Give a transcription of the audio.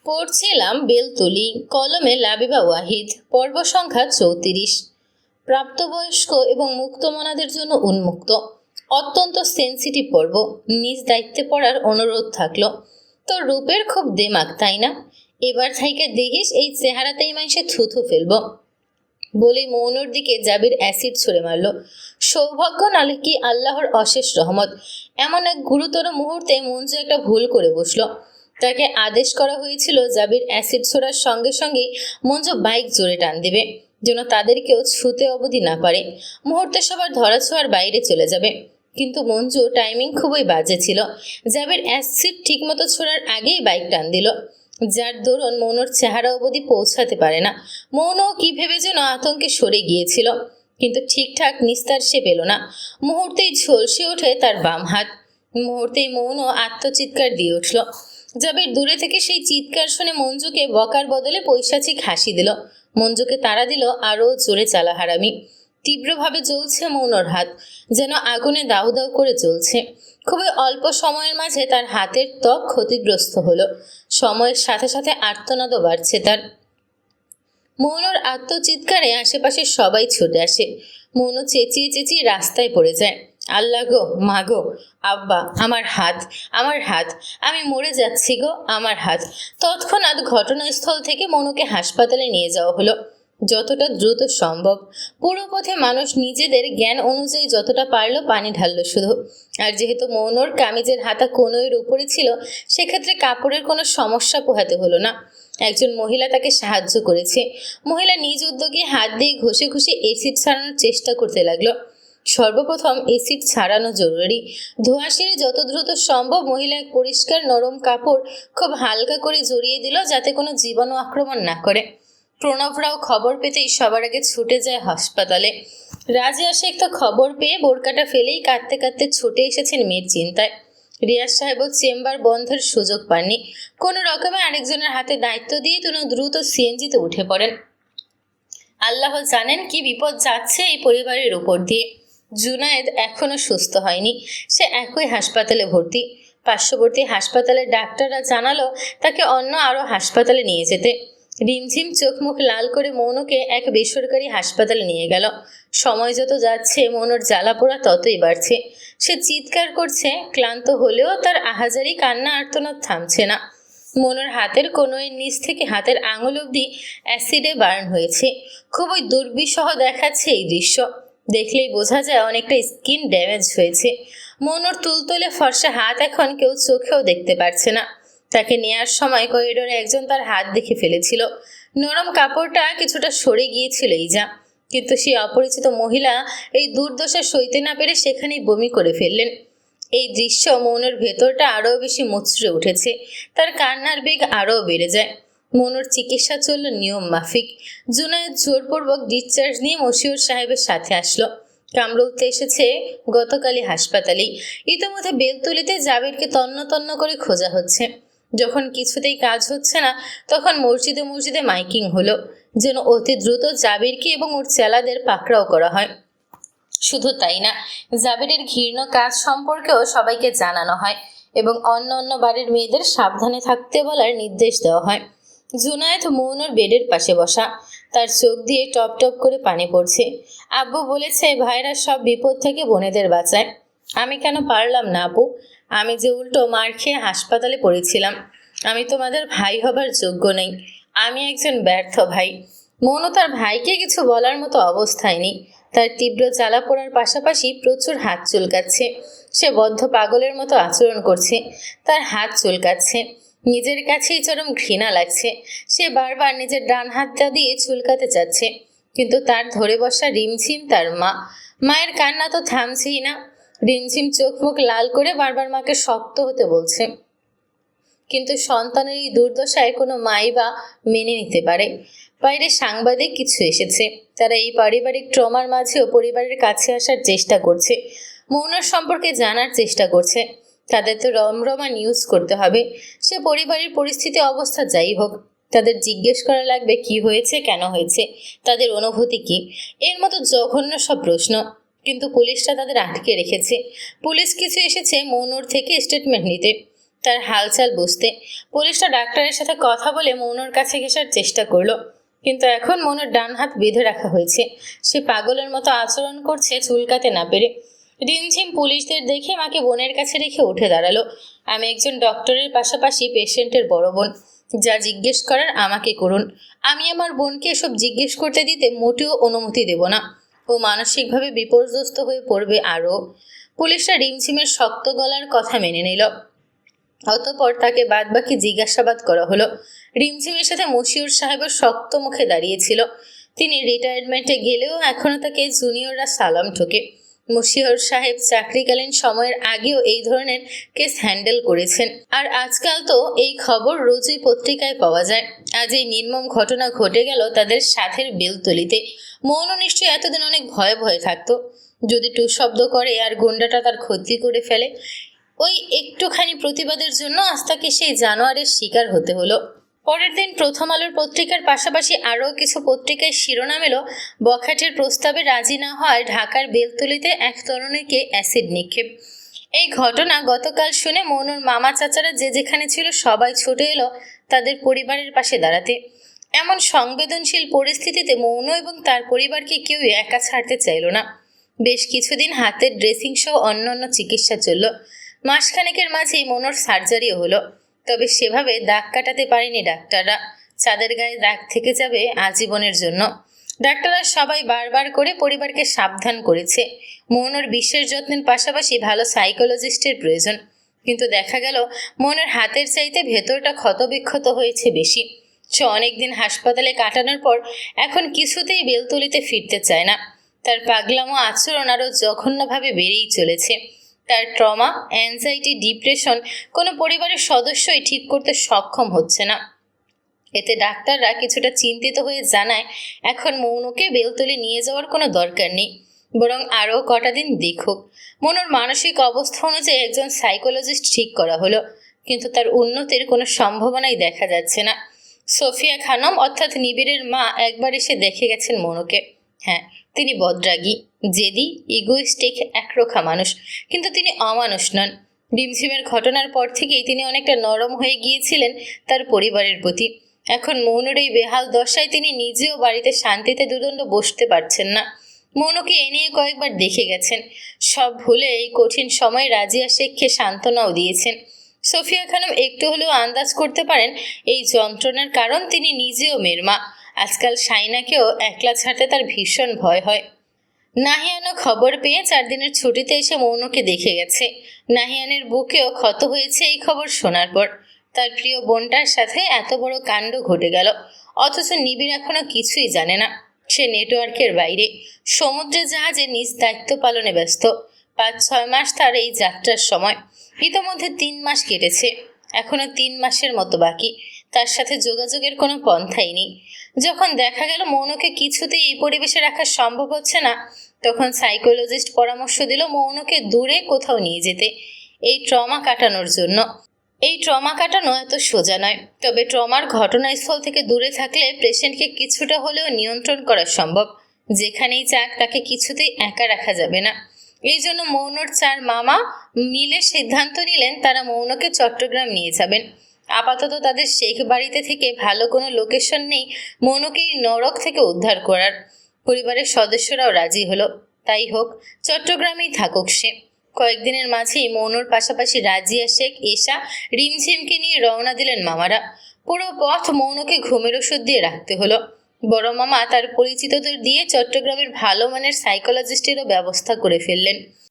পড়ছিলাম বেলতলি, কলমে লাবিবা ওয়াহিদ। পর্ব সংখ্যা 34। প্রাপ্তবয়স্ক এবং মুক্তমনাদের জন্য উন্মুক্ত। অত্যন্ত সেন্সিটিভ পর্ব। নিজ দায়িত্বে পড়ার অনুরোধ থাকলো। তোর রূপের খুব দেমাক, তাই না? এবার থাইকে দেখিস এই চেহারাতেই মানুষে থুথু ফেলবো বলেই মৌনর দিকে জাবির অ্যাসিড ছুঁড়ে মারল। সৌভাগ্য নালে কি আল্লাহর অশেষ রহমত, এমন এক গুরুতর মুহূর্তে মঞ্জু একটা ভুল করে বসলো। তাকে আদেশ করা হয়েছিল জাবির অ্যাসিড ছোড়ার সঙ্গে সঙ্গেই মঞ্জু বাইক জোরে টান দেবে, যেন তাদেরকেও ছুঁতে অবধি না পারে। মুহূর্তে সবার ধরাছোঁয়ার বাইরে চলে যাবে। কিন্তু মঞ্জু টাইমিং খুবই বাজে ছিল। জাবির অ্যাসিড ঠিকমতো ছোড়ার আগেই বাইক টান দিল, যার দরুন মৌনর চেহারা অবধি পৌঁছাতে পারে না। মৌনও কি ভেবে যেন আতঙ্কে সরে গিয়েছিল, কিন্তু ঠিকঠাক নিস্তার সে পেল না। মুহূর্তেই ঝলসে ওঠে তার বাম হাত। মুহূর্তেই মৌন আত্মচিৎকার দিয়ে উঠল। জাবির দূরে থেকে সেই চিৎকার শুনে মঞ্জুকে বকার বদলে পৈশাচিক হাসি দিল। মঞ্জুকে তাড়া দিল আরও জোরে চালা হারামি। তীব্রভাবে জ্বলছে মৌনর হাত, যেন আগুনে দাউ দাউ করে জ্বলছে। খুবই অল্প সময়ের মাঝে তার হাতের ত্বক ক্ষতিগ্রস্ত হলো। সময়ের সাথে সাথে আর্তনাদও বাড়ছে তার। মৌনর আত্মচিৎকারে আশেপাশে সবাই ছুটে আসে। মৌন চেঁচিয়ে চেঁচিয়ে রাস্তায় পড়ে যায়। আল্লাহ গো, মা গো, আব্বা, আমার হাত, আমার হাত, আমি মরে যাচ্ছি গো, আমার হাত। তৎক্ষণাৎ ঘটনাস্থল থেকে মৌনকে হাসপাতালে নিয়ে যাওয়া হলো, যতটা দ্রুত সম্ভব। পুরো পথে মানুষ নিজেদের জ্ঞান অনুযায়ী যতটা পারল পানি ঢালল শুধু। আর যেহেতু মৌনর কামিজের হাতা কনুইয়ের উপরে ছিল, সেক্ষেত্রে কাপড়ের কোনো সমস্যা পোহাতে হলো না। একজন মহিলা তাকে সাহায্য করেছে। মহিলা নিজ উদ্যোগে হাত দিয়ে ঘষে ঘষে এসিড ছাড়ানোর চেষ্টা করতে লাগলো। সর্বপ্রথম এসিড ছাড়ানো জরুরি। ধোঁয়া সেরে যত দ্রুত সম্ভব মহিলা এক পরিষ্কার নরম কাপড় খুব হালকা করে জড়িয়ে দিল, যাতে কোনো জীবাণু আক্রমণ না করে। প্রণবরাও খবর পেতেই সবার আগে ছুটে যায় হাসপাতালে। রাজিয়া শেখ তো খবর পেয়ে বোরকাটা ফেলেই কাঁদতে কাঁদতে ছুটে এসেছেন মেয়ের চিন্তায়। রিয়াজ সাহেবও চেম্বার বন্ধের সুযোগ পাননি। কোনো রকমে আরেকজনের হাতে দায়িত্ব দিয়ে তিনি দ্রুত সিএনজিতে উঠে পড়েন। আল্লাহ জানেন কি বিপদ যাচ্ছে এই পরিবারের উপর দিয়ে। জুনায়েদ এখনো সুস্থ হয়নি, সে একই হাসপাতালে ভর্তি। পার্শ্ববর্তী হাসপাতালের ডাক্তাররা জানালো তাকে অন্য আরও হাসপাতালে নিয়ে যেতে। রিমঝিম চোখ মুখ লাল করে মৌনকে এক বেসরকারি হাসপাতালে নিয়ে গেল। সময় যত যাচ্ছে মৌনর জ্বালা পোড়া ততই বাড়ছে। সে চিৎকার করছে, ক্লান্ত হলেও তার আহাজারি কান্না আর্তনাদ থামছে না। মৌনর হাতের কনুইয়ের নিচ থেকে হাতের আঙুল অবধি অ্যাসিডে বার্ন হয়েছে। খুবই দুর্বিষহ দেখাচ্ছে এই দৃশ্য। দেখলেই বোঝা যায় অনেকটা স্কিন ড্যামেজ হয়েছে। মৌনর তুলতুলে ফর্সা হাত এখন কেউ চোখেও দেখতে পারছে না। তাকে নেয়ার সময় করিডোরে একজন তার হাত দেখে ফেলেছিল। নরম কাপড়টা কিছুটা সরে গিয়েছিল ইজা, কিন্তু সেই অপরিচিত মহিলা এই দুর্দশা সইতে না পেরে সেখানেই বমি করে ফেললেন। এই দৃশ্য মৌনের ভেতরটা আরও বেশি মুচড়ে উঠেছে। তার কান্নার বেগ আরও বেড়ে যায়। মৌনর চিকিৎসা চলল নিয়ম মাফিক। জুনায়েদ জোরপূর্বক ডিসচার্জ নিয়ে মশিউর সাহেবের সাথে আসলো। কামরুল তো এসেছে গতকালই হাসপাতালেই। ইতিমধ্যে বেলতলিতে জাবিরকে তন্ন তন্ন করে খোঁজা হচ্ছে। যখন কিছুতেই কাজ হচ্ছে না, তখন মসজিদে মসজিদে মাইকিং হলো, যেন অতি দ্রুত জাবিরকে এবং ওর চেলাদের পাকড়াও করা হয়। শুধু তাই না, জাবিরের ঘৃণ্য কাজ সম্পর্কেও সবাইকে জানানো হয় এবং অন্য অন্য বাড়ির মেয়েদের সাবধানে থাকতে বলার নির্দেশ দেওয়া হয়। জুনায়েদ মৌনর বেডের পাশে বসা, তার চোখ দিয়ে টপ টপ করে পানি পড়ছে। আব্বু বলেছে ভাইরা সব বিপদ থেকে বোনেদের বাঁচায়। আমি কেন পারলাম না আপু? আমি যে উল্টো মার খেয়ে হাসপাতালে পড়েছিলাম। আমি তোমাদের ভাই হবার যোগ্য নেই। আমি একজন ব্যর্থ ভাই। মৌন তার ভাইকে কিছু বলার মতো অবস্থায় নেই। তার তীব্র জ্বালা পোড়ার পাশাপাশি প্রচুর হাত চুলকাচ্ছে। সে বদ্ধ পাগলের মতো আচরণ করছে। তার হাত চুলকাচ্ছে, নিজের কাছেই চরম ঘৃণা লাগছে। সে বারবার নিজের ডান হাতটা দিয়ে চুলকাতে চাচ্ছে, কিন্তু তার ধরে বসা রিমঝিম তার মা। মায়ের কান্না তো থামছেই না। রিমঝিম চোখ মুখ লাল করে বারবার মাকে শক্ত হতে বলছে, কিন্তু সন্তানের এই দুর্দশায় কোনো মাই বা মেনে নিতে পারে? বাইরে সাংবাদিক কিছু এসেছে, তারা এই পারিবারিক ট্রমার মাঝেও পরিবারের কাছে আসার চেষ্টা করছে, মৌনার সম্পর্কে জানার চেষ্টা করছে। তাদের তো রমরমা নিউজ করতে হবে। সে পরিবারের পরিস্থিতি অবস্থা যাই হোক, তাদের জিজ্ঞেস করা লাগবে কি হয়েছে, কেন হয়েছে, তাদের অনুভূতি কি, এর মতো জঘন্য সব প্রশ্ন। কিন্তু পুলিশরা তাদের আটকে রেখেছে। পুলিশ কিছু এসেছে মৌনর থেকে স্টেটমেন্ট নিতে। তার হালচাল বুঝতে। পুলিশটা ডাক্তারের সাথে কথা বলে মৌনর কাছে ঘেঁষার চেষ্টা করলো, কিন্তু এখন মৌনর ডান হাত বেঁধে রাখা হয়েছে। সে পাগলের মতো আচরণ করছে চুলকাতে না পেরে। রিমঝিম পুলিশদের দেখে মাকে বোনের কাছে রেখে উঠে দাঁড়ালো। আমি একজন ডক্টরের পাশাপাশি পেশেন্টের বড় বোন, যা জিজ্ঞেস করার আমাকে করুন। আমি আমার বোনকে এসব জিজ্ঞেস করতে দিতে মোটেও অনুমতি দেব না। ও মানসিকভাবে বিপর্যস্ত হয়ে পড়বে আরও। পুলিশরা রিমঝিমের শক্ত গলার কথা মেনে নিল। অতঃপর তাকে বাদবাকি জিজ্ঞাসাবাদ করা হলো। রিমঝিমের সাথে মশিউর সাহেবও শক্ত মুখে দাঁড়িয়েছিল। তিনি রিটায়ারমেন্টে গেলেও এখনও তাকে জুনিয়ররা সালাম ঠোকে। মশিউর সাহেব চাকরিকালীন সময়ের আগেও এই ধরনের কেস হ্যান্ডেল করেছেন। আর আজকাল তো এই খবর রোজই পত্রিকায় পাওয়া যায়। আজ এই নির্মম ঘটনা ঘটে গেল তাদের সাথের বেলতলিতে। মৌন নিশ্চয়ই এতদিন অনেক ভয়ে ভয়ে থাকতো, যদি টু শব্দ করে আর গুন্ডাটা তার ক্ষতি করে ফেলে। ওই একটুখানি প্রতিবাদের জন্য আজ তাকে সেই জানোয়ারের শিকার হতে হলো। পরের দিন প্রথম আলোর পত্রিকার পাশাপাশি আরও কিছু পত্রিকায় শিরোনাম এলো, বখাটের প্রস্তাবে রাজি না হওয়ায় ঢাকার বেলতলিতে এক তরুণীকে অ্যাসিড নিক্ষেপ। এই ঘটনা গতকাল শুনে মৌনর মামা চাচারা যে যেখানে ছিল সবাই ছুটে এলো তাদের পরিবারের পাশে দাঁড়াতে। এমন সংবেদনশীল পরিস্থিতিতে মৌন এবং তার পরিবারকে কেউই একা ছাড়তে চাইল না। বেশ কিছুদিন হাতের ড্রেসিং সহ অন্যান্য চিকিৎসা চলল। মাসখানেকের মাঝেই মৌনর সার্জারিও হলো। তবে সেভাবে দাগ কাটাতে পারেনি ডাক্তাররা। চাঁদের গায়ে দাগ থেকে যাবে আজীবনের জন্য। ডাক্তাররা সবাই বারবার করে পরিবারকে সাবধান করেছে, মৌনর বিশেষ যত্নের পাশাপাশি ভালো সাইকোলজিস্টের প্রয়োজন। কিন্তু দেখা গেল মৌনর হাতের চাইতে ভেতরটা ক্ষতবিক্ষত হয়েছে বেশি। সে অনেকদিন হাসপাতালে কাটানোর পর এখন কিছুতেই বেলতলিতে ফিরতে চায় না। তার পাগলামো আচরণ আরও জঘন্যভাবে বেড়েই চলেছে। তার ট্রমা, অ্যাংজাইটি, ডিপ্রেশন কোনো পরিবারের সদস্যই ঠিক করতে সক্ষম হচ্ছে না। এতে ডাক্তাররা কিছুটা চিন্তিত হয়ে জানায় এখন মৌনকে বেলতলি নিয়ে যাওয়ার কোনো দরকার নেই, বরং আরও কটা দিন দেখুক। মনুর মানসিক অবস্থা অনুযায়ী একজন সাইকোলজিস্ট ঠিক করা হলো, কিন্তু তার উন্নতির কোনো সম্ভাবনাই দেখা যাচ্ছে না। সোফিয়া খানম অর্থাৎ নিবিড়ের মা একবার এসে দেখে গেছেন মনুকে। হ্যাঁ, তিনি বদরাগী, জেদি, ইগোইস্টিক, একরোখা মানুষ, কিন্তু তিনি অমানুষ নন। রিমঝিমের ঘটনার পর থেকেই তিনি অনেকটা নরম হয়ে গিয়েছিলেন তার পরিবারের প্রতি। এখন মৌনুর এই বেহাল দশায় তিনি নিজেও বাড়িতে শান্তিতে দুদণ্ড বসতে পারছেন না। মৌনুকে এ নিয়ে কয়েকবার দেখে গেছেন। সব ভুলে এই কঠিন সময় রাজিয়া শেখকে সান্ত্বনাও দিয়েছেন। সোফিয়া খানম একটু হলেও আন্দাজ করতে পারেন এই যন্ত্রণার কারণ তিনি নিজেও মেয়ের মা। আজকাল সাইনাকেও একলা ছাড়তে তার ভীষণ ভয় হয়। নাহিয়ানও খবর পেয়ে 4 দিনের ছুটিতে এসে মৌনকে দেখে গেছে। নাহিয়ানের বুকেও ক্ষত হয়েছে এই খবর শোনার পর। তার প্রিয় বোনটার সাথে এত বড় কাণ্ড ঘটে গেল, অথচ নিবিড় এখনো কিছুই জানে না। সে নেটওয়ার্কের বাইরে, সমুদ্রের জাহাজে নিজ দায়িত্ব পালনে ব্যস্ত। 5-6 মাস তার এই যাত্রার সময়। ইতোমধ্যে 3 মাস কেটেছে, এখনো 3 মাসের মতো বাকি। তার সাথে যোগাযোগের কোনো পন্থাই নেই। যখন দেখা গেল মৌনকে কিছুতেই এই পরিবেশে রাখা সম্ভব হচ্ছে না, তখন সাইকোলজিস্ট পরামর্শ দিল মৌনকে দূরে কোথাও নিয়ে যেতে, এই ট্রমা কাটানোর জন্য। এই ট্রমা কাটানো এত সোজা নয়, তবে ট্রমার ঘটনাস্থল থেকে দূরে থাকলে পেশেন্টকে কিছুটা হলেও নিয়ন্ত্রণ করা সম্ভব। যেখানেই যাক তাকে কিছুতেই একা রাখা যাবে না। এই জন্য মৌনর 4 মামা মিলে সিদ্ধান্ত নিলেন তারা মৌনকে চট্টগ্রাম নিয়ে যাবেন। আপাতত তাদের শেখ বাড়িতে থেকে ভালো কোনো লোকেশন নেই মৌনকে এই নরক থেকে উদ্ধার করার। পরিবারের সদস্যরাও রাজি হলো। তাই হোক, চট্টগ্রামেই থাকুক সে। কয়েকদিনের মাঝেই মৌনর পাশাপাশি রাজিয়া শেখ, এশা, রিমঝিমকে নিয়ে রওনা দিলেন মামারা। পুরো পথ মৌনকে ঘুমের ওষুধ দিয়ে রাখতে হলো। বড় মামা তার পরিচিতদের দিয়ে চট্টগ্রামের ভালো মানের সাইকোলজিস্টেরও ব্যবস্থা করে ফেললেন।